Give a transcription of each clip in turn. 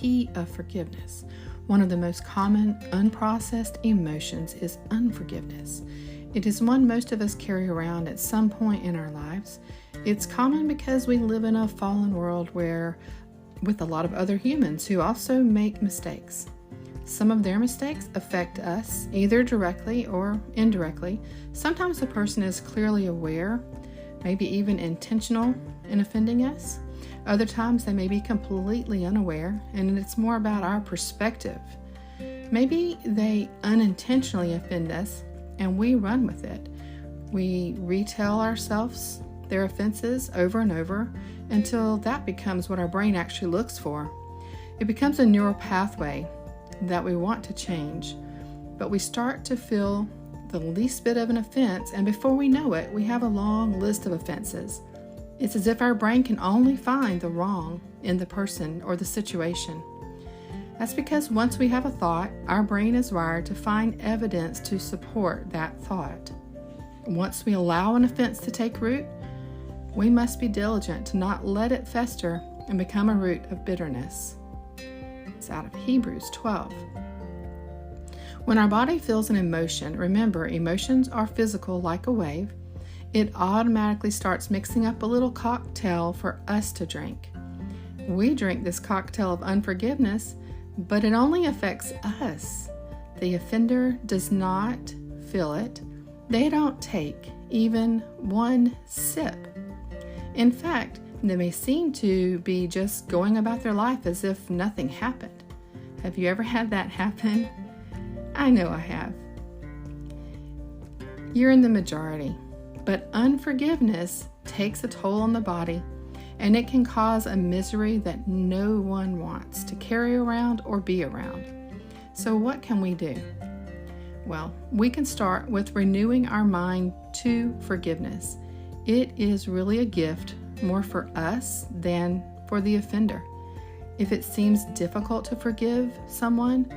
key of forgiveness. One of the most common unprocessed emotions is unforgiveness. It is one most of us carry around at some point in our lives. It's common because we live in a fallen world with a lot of other humans who also make mistakes. Some of their mistakes affect us either directly or indirectly. Sometimes a person is clearly aware, maybe even intentional in offending us. Other times they may be completely unaware, and it's more about our perspective. Maybe they unintentionally offend us, and we run with it. We retell ourselves their offenses over and over until that becomes what our brain actually looks for. It becomes a neural pathway that we want to change, but we start to feel the least bit of an offense, and before we know it, we have a long list of offenses. It's as if our brain can only find the wrong in the person or the situation. That's because once we have a thought, our brain is wired to find evidence to support that thought. Once we allow an offense to take root, we must be diligent to not let it fester and become a root of bitterness. It's out of Hebrews 12. When our body feels an emotion, remember, emotions are physical like a wave. It automatically starts mixing up a little cocktail for us to drink. We drink this cocktail of unforgiveness, but it only affects us. The offender does not feel it. They don't take even one sip. In fact, they may seem to be just going about their life as if nothing happened. Have you ever had that happen? I know I have. You're in the majority. But unforgiveness takes a toll on the body, and it can cause a misery that no one wants to carry around or be around. So what can we do? Well, we can start with renewing our mind to forgiveness. It is really a gift more for us than for the offender. If it seems difficult to forgive someone,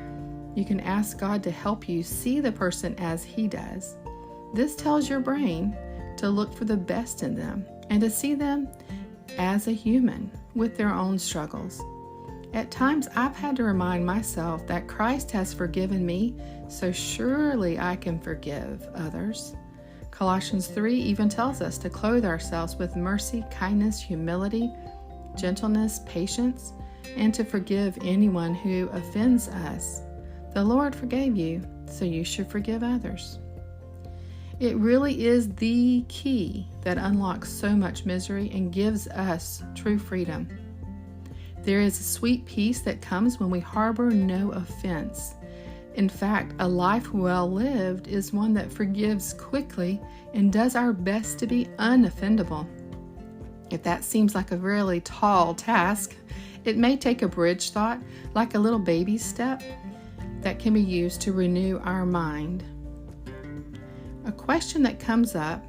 you can ask God to help you see the person as He does. This tells your brain to look for the best in them and to see them as a human with their own struggles. At times, I've had to remind myself that Christ has forgiven me, so surely I can forgive others. Colossians 3 even tells us to clothe ourselves with mercy, kindness, humility, gentleness, patience, and to forgive anyone who offends us. The Lord forgave you, so you should forgive others. It really is the key that unlocks so much misery and gives us true freedom. There is a sweet peace that comes when we harbor no offense. In fact, a life well lived is one that forgives quickly and does our best to be unoffendable. If that seems like a really tall task, it may take a bridge thought, like a little baby step, that can be used to renew our mind. A question that comes up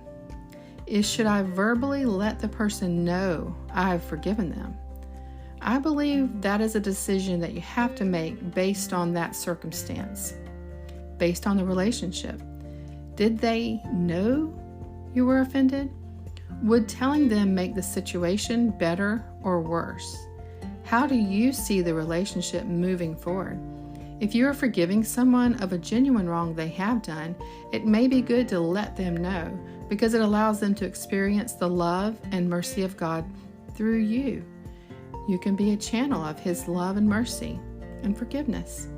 is, should I verbally let the person know I've forgiven them? I believe that is a decision that you have to make based on that circumstance, based on the relationship. Did they know you were offended? Would telling them make the situation better or worse? How do you see the relationship moving forward? If you are forgiving someone of a genuine wrong they have done, it may be good to let them know because it allows them to experience the love and mercy of God through you. You can be a channel of His love and mercy and forgiveness.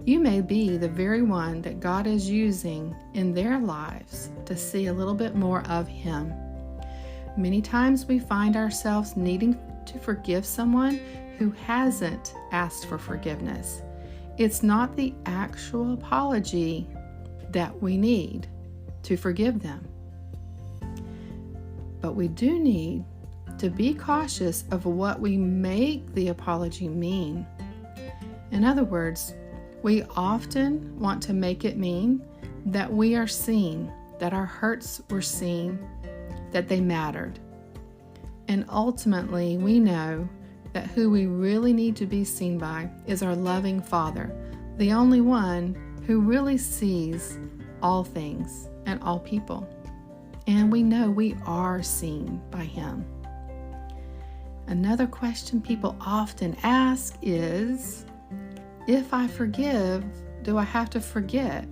You may be the very one that God is using in their lives to see a little bit more of Him. Many times we find ourselves needing to forgive someone who hasn't asked for forgiveness. It's not the actual apology that we need to forgive them. But we do need to be cautious of what we make the apology mean. In other words, we often want to make it mean that we are seen, that our hurts were seen, that they mattered. And ultimately, we know that who we really need to be seen by is our loving Father, the only one who really sees all things and all people. And we know we are seen by Him. Another question people often ask is, if I forgive, do I have to forget?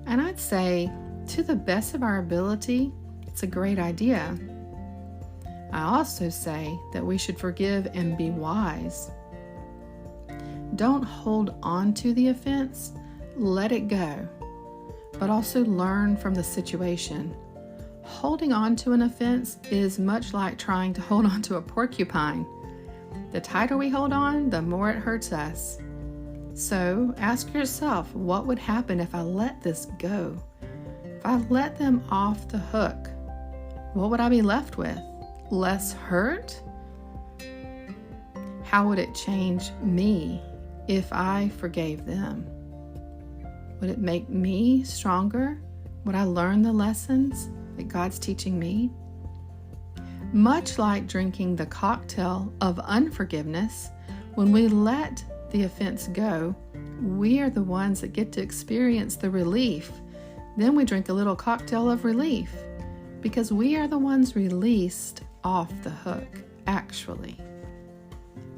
And I'd say, to the best of our ability, it's a great idea. I also say that we should forgive and be wise. Don't hold on to the offense, let it go, but also learn from the situation. Holding on to an offense is much like trying to hold on to a porcupine. The tighter we hold on, the more it hurts us. So ask yourself, what would happen if I let this go? If I let them off the hook, what would I be left with? Less hurt? How would it change me if I forgave them? Would it make me stronger? Would I learn the lessons that God's teaching me? Much like drinking the cocktail of unforgiveness, when we let the offense go, we are the ones that get to experience the relief. Then we drink a little cocktail of relief because we are the ones released off the hook, actually.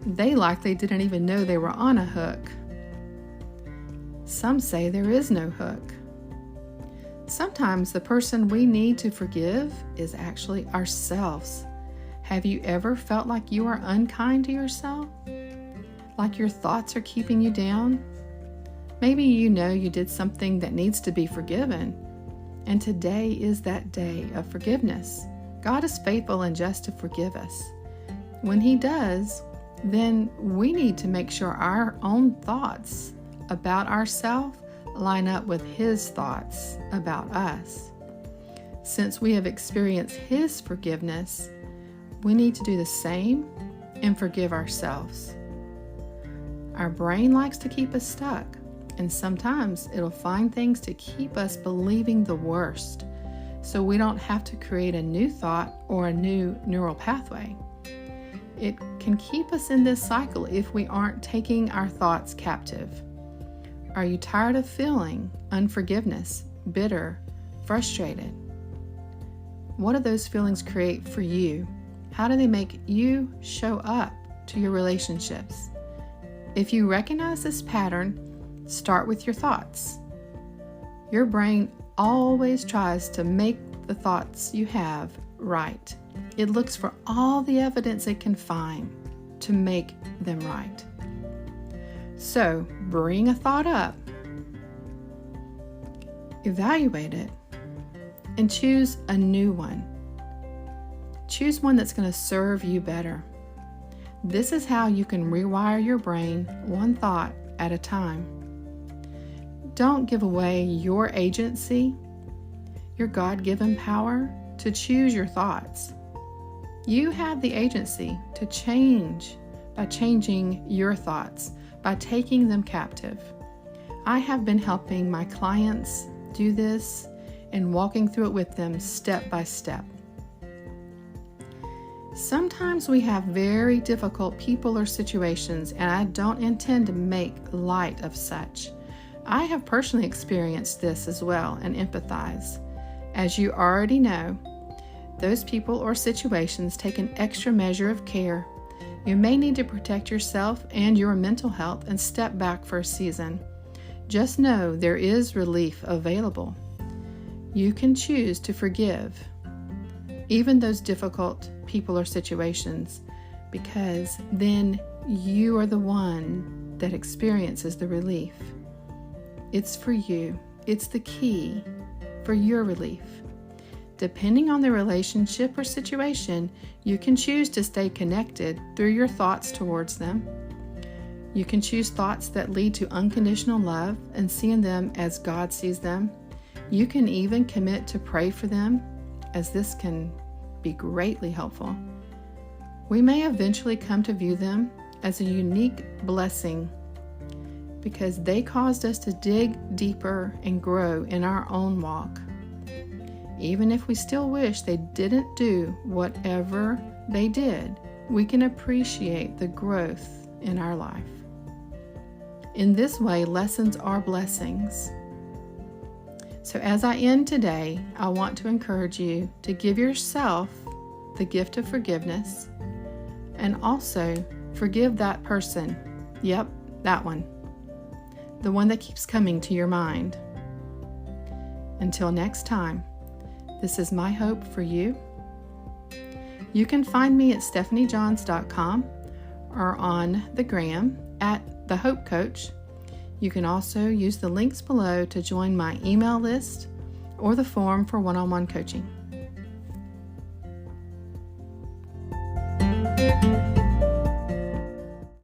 They likely didn't even know they were on a hook. Some say there is no hook. Sometimes the person we need to forgive is actually ourselves. Have you ever felt like you are unkind to yourself? Like your thoughts are keeping you down? Maybe you know you did something that needs to be forgiven, and today is that day of forgiveness. God is faithful and just to forgive us. When He does, then we need to make sure our own thoughts about ourselves line up with His thoughts about us. Since we have experienced His forgiveness, we need to do the same and forgive ourselves. Our brain likes to keep us stuck, and sometimes it'll find things to keep us believing the worst, so we don't have to create a new thought or a new neural pathway. It can keep us in this cycle if we aren't taking our thoughts captive. Are you tired of feeling unforgiveness, bitter, frustrated? What do those feelings create for you? How do they make you show up to your relationships? If you recognize this pattern, start with your thoughts. Your brain always tries to make the thoughts you have right. It looks for all the evidence it can find to make them right. So bring a thought up, evaluate it, and choose a new one. Choose one that's going to serve you better. This is how you can rewire your brain one thought at a time. Don't give away your agency, your God-given power to choose your thoughts. You have the agency to change by changing your thoughts, by taking them captive. I have been helping my clients do this and walking through it with them step by step. Sometimes we have very difficult people or situations, and I don't intend to make light of such. I have personally experienced this as well and empathize. As you already know, those people or situations take an extra measure of care. You may need to protect yourself and your mental health and step back for a season. Just know there is relief available. You can choose to forgive even those difficult people or situations, because then you are the one that experiences the relief. It's for you. It's the key for your relief. Depending on the relationship or situation, you can choose to stay connected through your thoughts towards them. You can choose thoughts that lead to unconditional love and seeing them as God sees them. You can even commit to pray for them, as this can be greatly helpful. We may eventually come to view them as a unique blessing because they caused us to dig deeper and grow in our own walk. Even if we still wish they didn't do whatever they did, we can appreciate the growth in our life. In this way, lessons are blessings. So as I end today, I want to encourage you to give yourself the gift of forgiveness And also, forgive that person. Yep, that one. The one that keeps coming to your mind. Until next time, this is my hope for you. You can find me at stephaniejohns.com or on the gram at The Hope Coach. You can also use the links below to join my email list or the form for one-on-one coaching.